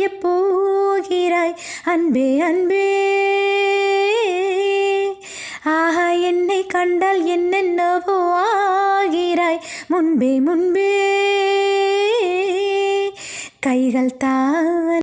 செய்ய போகிறாய் அன்பே அன்பே. ஆஹா என்னை கண்டால் என்னென்னவோ ஆகிறாய் முன்பே முன்பே. கைகள் தான்